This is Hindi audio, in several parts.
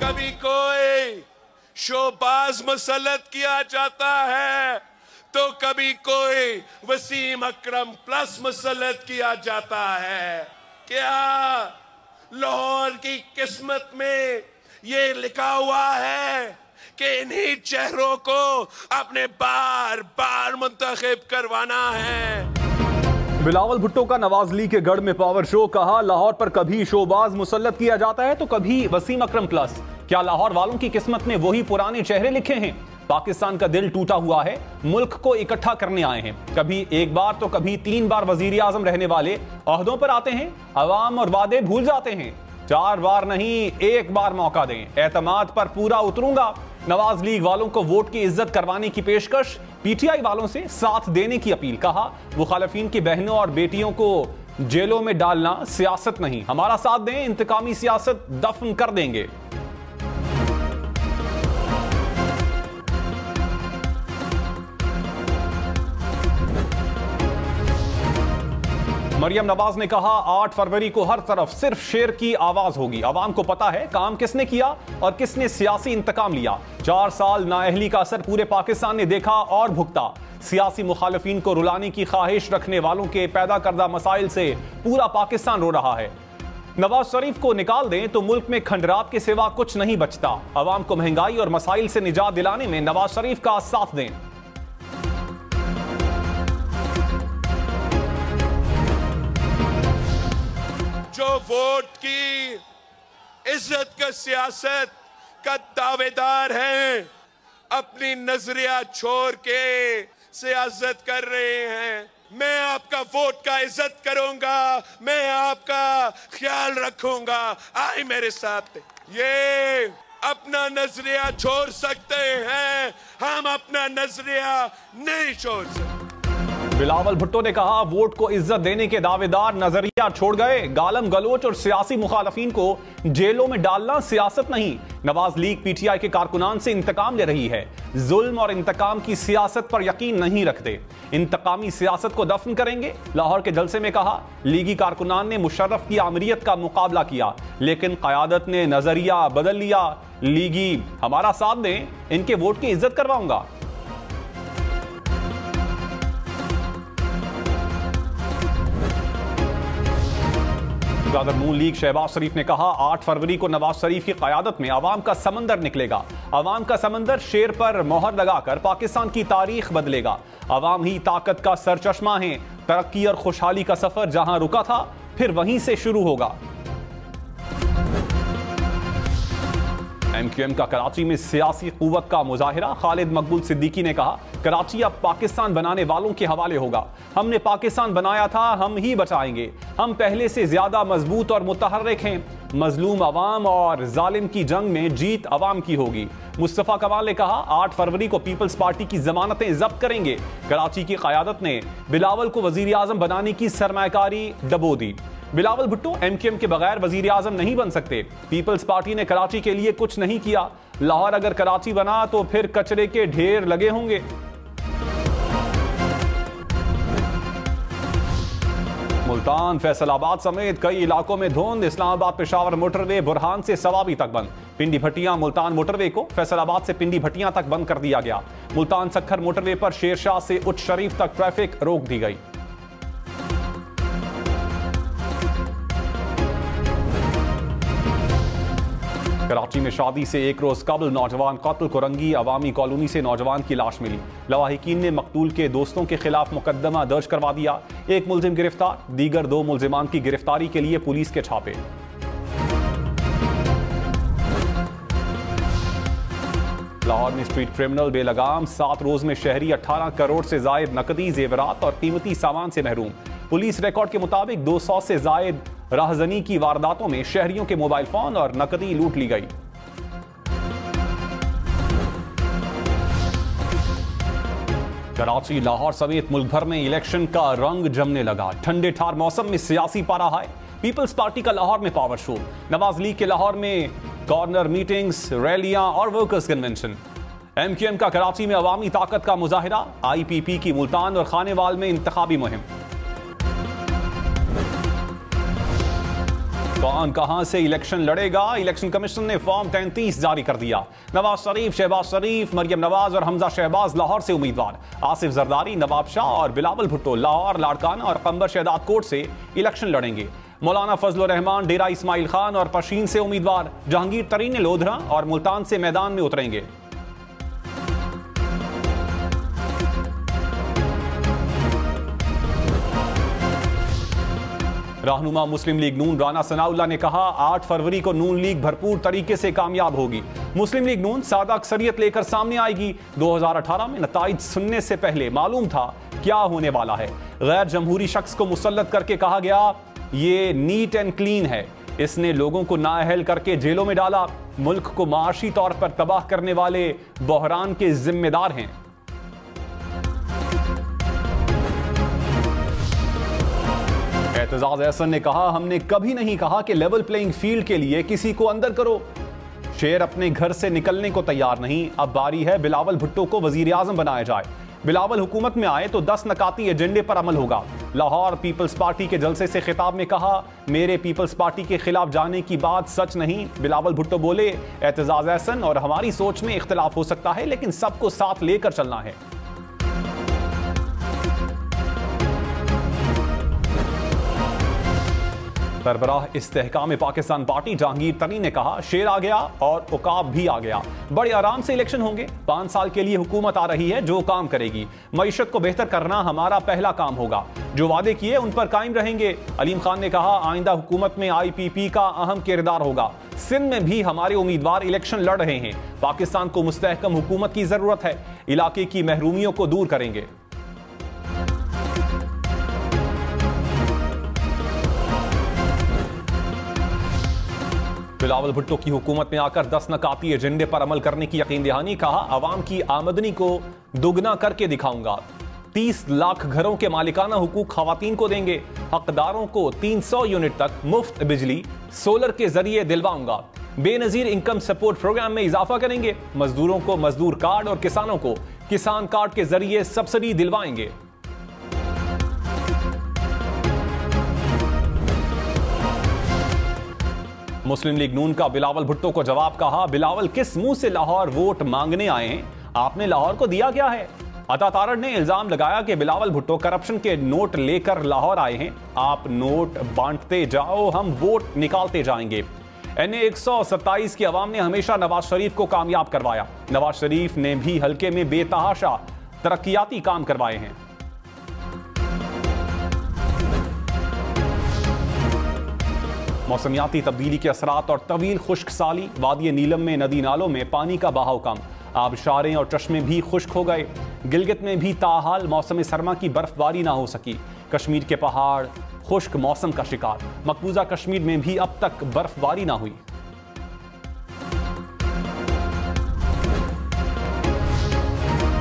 कभी कोई शोबाज मुसल्लत किया जाता है तो कभी कोई वसीम अकरम प्लस मुसल्लत किया जाता है। क्या लाहौर की किस्मत में ये लिखा हुआ है कि इन्हीं चेहरों को अपने बार बार मुंतखब करवाना है? बिलावल भुट्टो का नवाज लीग के गढ़ में पावर शो। कहा लाहौर पर कभी शोबाज मुसल्लत किया जाता है तो कभी वसीम अकरम प्लस। क्या लाहौर वालों की किस्मत में वही पुराने चेहरे लिखे हैं? पाकिस्तान का दिल टूटा हुआ है, मुल्क को इकट्ठा करने आए हैं। कभी एक बार तो कभी 3 बार वजीर आजम रहने वाले ओहदों पर आते हैं, अवाम और वादे भूल जाते हैं। 4 बार नहीं, 1 बार मौका दें, एतमाद पर पूरा उतरूंगा। नवाज लीग वालों को वोट की इज्जत करवाने की पेशकश, पीटीआई वालों से साथ देने की अपील। कहा मुखालिफिन की बहनों और बेटियों को जेलों में डालना सियासत नहीं, हमारा साथ दें, इंतकामी सियासत दफन कर देंगे। मरियम नवाज ने कहा 8 फरवरी को हर तरफ सिर्फ शेर की आवाज होगी। आवाम को पता है काम किसने किया और किसने सियासी इंतकाम लिया। 4 साल नाअहली का असर पूरे पाकिस्तान ने देखा और भुगता। सियासी मुखालिफिन को रुलाने की ख्वाहिश रखने वालों के पैदा करदा मसाइल से पूरा पाकिस्तान रो रहा है। नवाज शरीफ को निकाल दें तो मुल्क में खंडरात के सिवा कुछ नहीं बचता। आवाम को महंगाई और मसाइल से निजात दिलाने में नवाज शरीफ का साथ दें। जो वोट की इज्जत का सियासत का दावेदार हैं, अपनी नजरिया छोड़ के सियासत कर रहे हैं। मैं आपका वोट का इज्जत करूंगा, मैं आपका ख्याल रखूंगा, आए मेरे साथ। ये अपना नजरिया छोड़ सकते हैं, हम अपना नजरिया नहीं छोड़ सकते। बिलावल भुट्टो ने कहा वोट को इज्जत देने के दावेदार नजरिया छोड़ गए। गालम गलोच और सियासी मुखालफिन को जेलों में डालना सियासत नहीं। नवाज लीग पीटीआई के कारकुनान से इंतकाम ले रही है। जुल्म और इंतकाम की सियासत पर यकीन नहीं रखते, इंतकामी सियासत को दफन करेंगे। लाहौर के जलसे में कहा लीगी कारकुनान ने मुशर्रफ की आमरीत का मुकाबला किया, लेकिन क़यादत ने नजरिया बदल लिया। लीगी हमारा साथ दें, इनके वोट की इज्जत करवाऊंगा। सदर नून लीग शहबाज शरीफ ने कहा 8 फरवरी को नवाज शरीफ की क़यादत में अवाम का समंदर निकलेगा। अवाम का समंदर शेर पर मोहर लगाकर पाकिस्तान की तारीख बदलेगा। अवाम ही ताकत का सरचश्मा है। तरक्की और खुशहाली का सफर जहां रुका था फिर वहीं से शुरू होगा। MQM का कराची में सियासी कुव्वत का मुजाहिरा। खालिद मकबूल सिद्दीकी ने कहा कराची अब पाकिस्तान बनाने वालों के हवाले होगा। हमने पाकिस्तान बनाया था, हम ही बचाएंगे। हम पहले से ज्यादा मजबूत और मुतहर्रिक हैं। मजलूम अवाम और जालिम की जंग में जीत अवाम की होगी। मुस्तफा कमाल ने कहा 8 फरवरी को पीपल्स पार्टी की जमानतें जब्त करेंगे। कराची की क़यादत ने बिलावल को वजीर आजम बनाने की सरमायाकारी डबो दी। बिलावल भुट्टो MQM के बगैर वजीर आजम नहीं बन सकते। पीपल्स पार्टी ने कराची के लिए कुछ नहीं किया। लाहौर अगर कराची बना तो फिर कचरे के ढेर लगे होंगे। मुल्तान फैसलाबाद समेत कई इलाकों में धुंध। इस्लामाबाद पेशावर मोटरवे बुरहान से सवाबी तक बंद। पिंडी भटिया मुल्तान मोटरवे को फैसलाबाद से पिंडी भटिया तक बंद कर दिया गया। मुल्तान सखर मोटरवे पर शेरशाह से उच्च शरीफ तक ट्रैफिक रोक दी गई। कराची में शादी से 1 रोज कबल नौजवान कत्ल को रंगी। अवामी कॉलोनी से नौजवान की लाश मिली। लवाहिकीन ने मकतूल के दोस्तों के खिलाफ मुकदमा दर्ज करवा दिया। 1 मुलजिम गिरफ्तार, दीगर 2 मुलजिमान की गिरफ्तारी के लिए पुलिस के छापे। लाहौर में स्ट्रीट क्रिमिनल बेलगाम। 7 रोज में शहरी 18 करोड़ से जायद नकदी, जेवरात और कीमती सामान से महरूम। पुलिस रिकॉर्ड के मुताबिक 200 से जायद राहजनी की वारदातों में शहरियों के मोबाइल फोन और नकदी लूट ली गई। कराची, लाहौर समेत मुल्क भर में इलेक्शन का रंग जमने लगा। ठंडे ठार मौसम में सियासी पारा हाय। पीपल्स पार्टी का लाहौर में पावर शो। नवाज लीग के लाहौर में कॉर्नर मीटिंग्स, रैलियां और वर्कर्स कन्वेंशन। MQM का कराची में अवामी ताकत का मुजाहिरा। IPP की मुल्तान और खानेवाल में इंतखाबी मुहिम। कौन कहां से इलेक्शन लड़ेगा? इलेक्शन कमीशन ने फॉर्म 33 जारी कर दिया। नवाज शरीफ, शहबाज शरीफ, मरियम नवाज और हमजा शहबाज लाहौर से उम्मीदवार। आसिफ जरदारी, नवाब शाह और बिलावल भुट्टो लाहौर, लाड़काना और कंबर शहदाद कोट से इलेक्शन लड़ेंगे। मौलाना फजलुर रहमान, डेरा इस्माइल खान और पशीन से उम्मीदवार। जहांगीर तरीन लोधरा और मुल्तान से मैदान में उतरेंगे। रहनुमा मुस्लिम लीग नून राना सनाउल्लाह ने कहा 8 फरवरी को नून लीग भरपूर तरीके से कामयाब होगी। मुस्लिम लीग नून सादा अक्सरियत लेकर सामने आएगी। 2018 में नताइज सुनने से पहले मालूम था क्या होने वाला है। गैर जमहूरी शख्स को मुसल्लत करके कहा गया ये नीट एंड क्लीन है। इसने लोगों को नाअहल करके जेलों में डाला। मुल्क को माशी तौर पर तबाह करने वाले बहरान के जिम्मेदार हैं। एतजाज एहसन ने कहा हमने कभी नहीं कहा कि लेवल प्लेइंग फील्ड के लिए किसी को अंदर करो। शेर अपने घर से निकलने को तैयार नहीं। अब बारी है बिलावल भुट्टो को वजीर आजम बनाया जाए। बिलावल हुकूमत में आए तो 10 नकाती एजेंडे पर अमल होगा। लाहौर पीपल्स पार्टी के जलसे से खिताब में कहा मेरे पीपल्स पार्टी के खिलाफ जाने की बात सच नहीं। बिलावल भुट्टो बोले एतजाज एहसन और हमारी सोच में इख्तिलाफ हो सकता है लेकिन सबको साथ लेकर चलना है। सरबराह इस्तेहकाम पाकिस्तान पार्टी जहांगीर तरीन ने कहा शेर आ गया और उकाब भी आ गया। बड़े आराम से इलेक्शन होंगे। 5 साल के लिए हुकूमत आ रही है जो काम करेगी। मईशत को बेहतर करना हमारा पहला काम होगा। जो वादे किए उन पर कायम रहेंगे। अलीम खान ने कहा आइंदा हुकूमत में IPP का अहम किरदार होगा। सिंध में भी हमारे उम्मीदवार इलेक्शन लड़ रहे हैं। पाकिस्तान को मुस्तहकम हुकूमत की जरूरत है। इलाके की महरूमियों को दूर करेंगे। बिलावल भुट्टो की हुकूमत में आकर 10 नकाती एजेंडे पर अमल करने की यकीन दहानी। कहा आवाम की आमदनी को दुगना करके दिखाऊंगा। 30 लाख घरों के मालिकाना हुकूक खवातीन को देंगे। हकदारों को 300 यूनिट तक मुफ्त बिजली सोलर के जरिए दिलवाऊंगा। बेनजीर इनकम सपोर्ट प्रोग्राम में इजाफा करेंगे। मजदूरों को मजदूर कार्ड और किसानों को किसान कार्ड के जरिए सब्सिडी दिलवाएंगे। मुस्लिम लीग नून का बिलावल भुट्टो को जवाब। कहा बिलावल किस मुंह से लाहौर वोट मांगने आए हैं? आपने लाहौर को दिया क्या है? अता तारड़ ने इल्जाम लगाया कि बिलावल भुट्टो करप्शन के नोट लेकर लाहौर आए हैं। आप नोट बांटते जाओ, हम वोट निकालते जाएंगे। NA 127 की अवाम ने हमेशा नवाज शरीफ को कामयाब करवाया। नवाज शरीफ ने भी हल्के में बेतहाशा तरक्याती काम करवाए हैं। मौसमियाती तब्दीली के असरात और तवील खुश्क साली। वादी नीलम में नदी नालों में पानी का बहाव कम। आबशारें और चश्मे भी खुश्क हो गए। गिलगित में भी ताहाल मौसम सरमा की बर्फबारी ना हो सकी। कश्मीर के पहाड़ खुश्क मौसम का शिकार। मकबूजा कश्मीर में भी अब तक बर्फबारी ना हुई।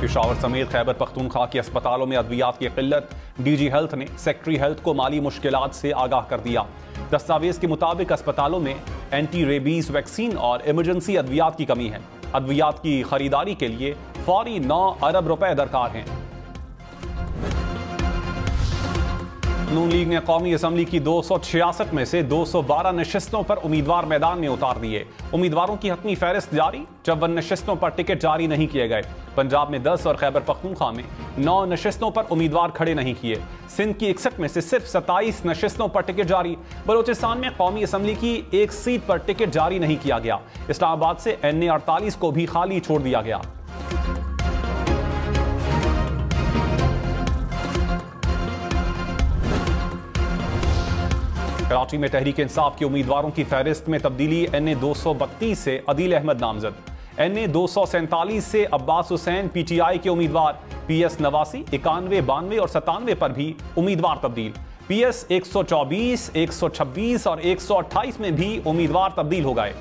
पेशावर समेत खैबर पख्तूनख्वा के अस्पतालों में अद्वियात की किल्लत। DG हेल्थ ने सेक्रेटरी हेल्थ को माली मुश्किलात से आगाह कर दिया। दस्तावेज के मुताबिक अस्पतालों में एंटी रेबीज वैक्सीन और इमरजेंसी अद्वियात की कमी है। अद्वियात की खरीदारी के लिए फौरी 9 अरब रुपए दरकार हैं। नून लीग ने कौमी असम्बली की 266 में से 212 नशिस्तों पर उम्मीदवार मैदान में उतार दिए। उम्मीदवारों की हतमी फहरिस्त जारी। 54 नशिस्तों पर टिकट जारी नहीं किए गए। पंजाब में 10 और खैबर पख्तूनख्वा में 9 नशिस्तों पर उम्मीदवार खड़े नहीं किए। सिंध की 61 में से सिर्फ 27 नशिस्तों पर टिकट जारी। बलोचिस्तान में कौमी असम्बली की 1 सीट पर टिकट जारी नहीं किया गया। इस्लामाबाद से NA 48 को भी खाली छोड़ दिया गया। कराची में तहरीक इंसाफ के उम्मीदवारों की फहरिस्त में तब्दीली। NA 232 से अदील अहमद नामजद। NA 247 से अब्बास हुसैन PTI के उम्मीदवार। PS 89, 91, 92 और 97 पर भी उम्मीदवार तब्दील। PS 124, 126 और 128 में भी उम्मीदवार तब्दील हो गए।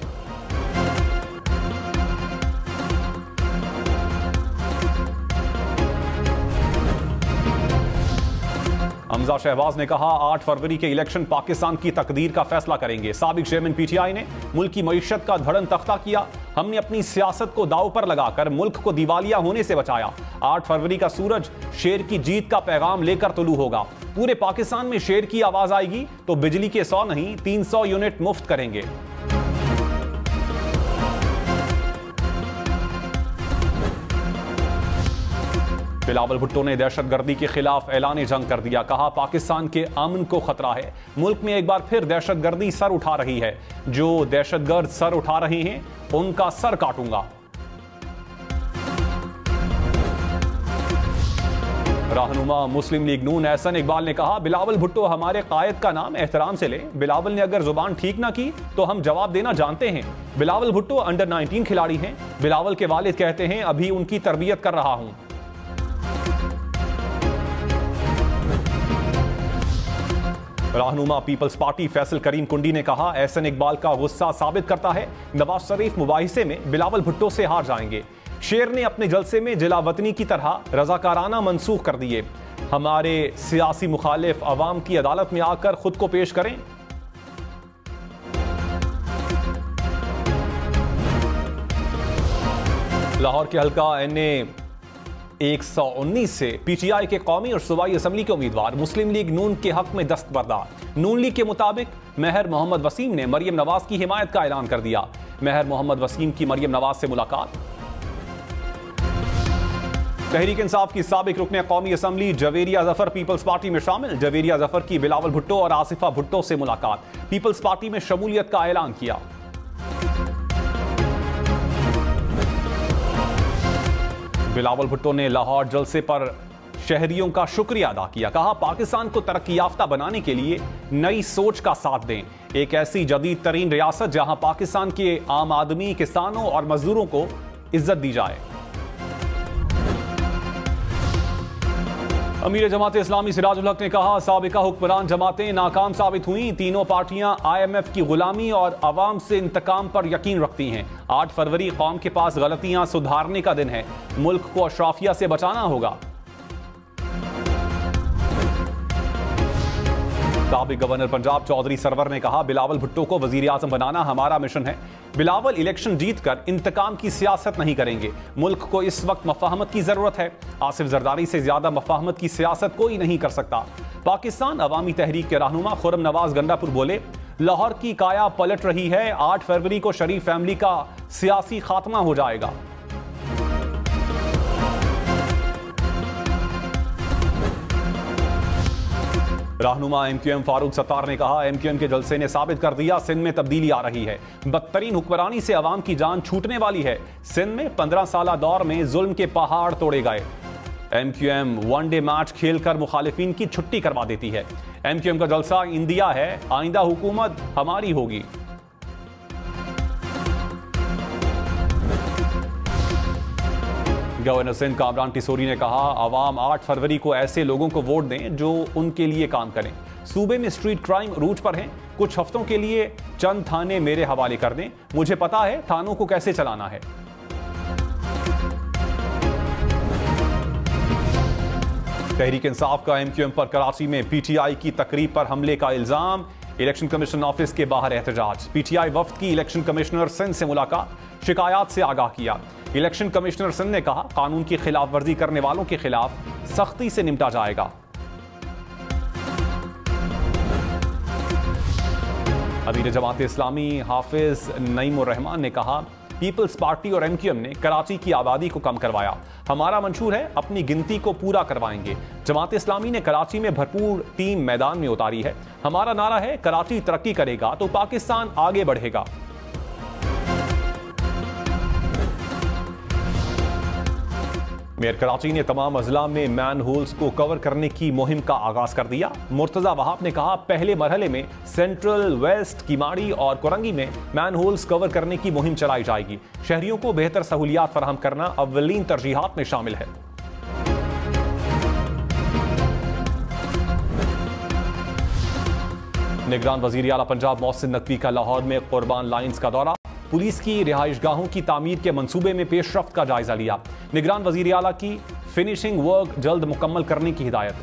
हमजा शहबाज ने कहा 8 फरवरी के इलेक्शन पाकिस्तान की तकदीर का फैसला करेंगे। साबिक चेयरमैन PTI ने मुल्क की मईशत का धड़न तख्ता किया। हमने अपनी सियासत को दाव पर लगाकर मुल्क को दिवालिया होने से बचाया। 8 फरवरी का सूरज शेर की जीत का पैगाम लेकर तुलू होगा। पूरे पाकिस्तान में शेर की आवाज आएगी तो बिजली के 100 नहीं 300 यूनिट मुफ्त करेंगे। बिलावल भुट्टो ने दहशतगर्दी के खिलाफ ऐलान जंग कर दिया। कहा, पाकिस्तान के अमन को खतरा है। मुल्क में एक बार फिर दहशतगर्दी सर उठा रही है। जो दहशतगर्द सर उठा रहे हैं उनका सर काटूंगा। रहनुमा मुस्लिम लीग नून एहसन इकबाल ने कहा, बिलावल भुट्टो हमारे कायद का नाम एहतराम से ले। बिलावल ने अगर जुबान ठीक ना की तो हम जवाब देना जानते हैं। बिलावल भुट्टो अंडर 19 खिलाड़ी हैं। बिलावल के वालिद कहते हैं अभी उनकी तरबियत कर रहा हूं। रहनुमा पीपल्स पार्टी फैसल करीम कुंडी ने कहा, एहसन इकबाल का गुस्सा साबित करता है नवाज शरीफ मुबाहिसे में बिलावल भुट्टो से हार जाएंगे। शेर ने अपने जलसे में जिला वतनी की तरह रजाकाराना मंसूख कर दिए। हमारे सियासी मुखालिफ अवाम की अदालत में आकर खुद को पेश करें। लाहौर के हल्का NA 119 से PTI के कौमी और सूबाई असम्बली के उम्मीदवार मुस्लिम लीग नून के हक में दस्तबरदार। नून लीग के मुताबिक महर मोहम्मद वसीम ने मरियम नवाज की हिमायत का ऐलान कर दिया। महर मोहम्मद वसीम की मरियम नवाज से मुलाकात। तहरीक इंसाफ की साबिक रुकने कौमी assembly Javeria Zafar Peoples Party में शामिल। जवेरिया जफर की बिलावल भुट्टो और आसिफा भुट्टो से मुलाकात। पीपल्स पार्टी में शमूलियत का ऐलान किया। बिलावल भुट्टो ने लाहौर जलसे पर शहरियों का शुक्रिया अदा किया। कहा, पाकिस्तान को तरक्की याफ्ता बनाने के लिए नई सोच का साथ दें। एक ऐसी जदीद तरीन रियासत जहां पाकिस्तान के आम आदमी, किसानों और मजदूरों को इज्जत दी जाए। अमीर जमात इस्लामी सिराजुल हक ने कहा, साबिका हुक्मरान जमातें नाकाम साबित हुई। तीनों पार्टियां IMF की गुलामी और अवाम से इंतकाम पर यकीन रखती हैं। 8 फरवरी कौम के पास गलतियां सुधारने का दिन है। मुल्क को अशराफिया से बचाना होगा। साबिक गवर्नर पंजाब चौधरी सरवर ने कहा, बिलावल भुट्टो को वजीर आजम बनाना हमारा मिशन है। बिलावल इलेक्शन जीतकर इंतकाम की सियासत नहीं करेंगे। मुल्क को इस वक्त मफाहमत की जरूरत है। आसिफ जरदारी से ज्यादा मफाहमत की सियासत कोई नहीं कर सकता। पाकिस्तान अवामी तहरीक के रहनुमा खुर्रम नवाज गंडापुर बोले, लाहौर की काया पलट रही है। 8 फरवरी को शरीफ फैमिली का सियासी खात्मा हो जाएगा। रहनुमा MQM फारूक सत्तार ने कहा, MQM के जलसे ने साबित कर दिया सिंध में तब्दीली आ रही है। बदतरीन हुक्मरानी से अवाम की जान छूटने वाली है। सिंध में 15 साला दौर में जुल्म के पहाड़ तोड़े गए। MQM वनडे मैच खेलकर मुखालिफिन की छुट्टी करवा देती है। MQM का जलसा इंडिया है, आइंदा हुकूमत हमारी होगी। गवर्नर सिंध कामरान टिसोरी ने कहा, अवाम 8 फरवरी को ऐसे लोगों को वोट दें जो उनके लिए काम करें। सूबे में स्ट्रीट क्राइम रूज पर है। कुछ हफ्तों के लिए चंद थाने मेरे हवाले कर दें। मुझे पता है थानों को कैसे चलाना है। तहरीक इंसाफ का MQM पर कराची में PTI की तकरीब पर हमले का इल्जाम। इलेक्शन कमीशन ऑफिस के बाहर एहतजाज। PTI वफ्द की इलेक्शन कमिश्नर सिंध से मुलाकात, शिकायत से आगाह किया। इलेक्शन कमिश्नर सिंध ने कहा, कानून की खिलाफ वर्जी करने वालों के खिलाफ सख्ती से निपटा जाएगा। अमीर जमात इस्लामी हाफिज नईमुर रहमान ने कहा, पीपल्स पार्टी और MQM ने कराची की आबादी को कम करवाया। हमारा मंशूर है, अपनी गिनती को पूरा करवाएंगे। जमात इस्लामी ने कराची में भरपूर टीम मैदान में उतारी है। हमारा नारा है, कराची तरक्की करेगा तो पाकिस्तान आगे बढ़ेगा। मेयर कराची ने तमाम अजला में मैन होल्स को कवर करने की मुहिम का आगाज कर दिया। मुर्तजा वहाब ने कहा, पहले मरहले में सेंट्रल, वेस्ट, किमाड़ी और कोरंगी में मैन होल्स कवर करने की मुहिम चलाई जाएगी। शहरियों को बेहतर सहूलियात फराहम करना अव्वलीन तरजीहात में शामिल है। निगरान वजीर आला पंजाब मोहसिन नकवी का लाहौर में कुर्बान लाइन्स का दौरा। पुलिस की रिहाइशगाहों की तामीर के मंसूबे में पेशरफ्त का जायजा लिया। निगरान वजीर आला की फिनिशिंग वर्क जल्द मुकम्मल करने की हिदायत।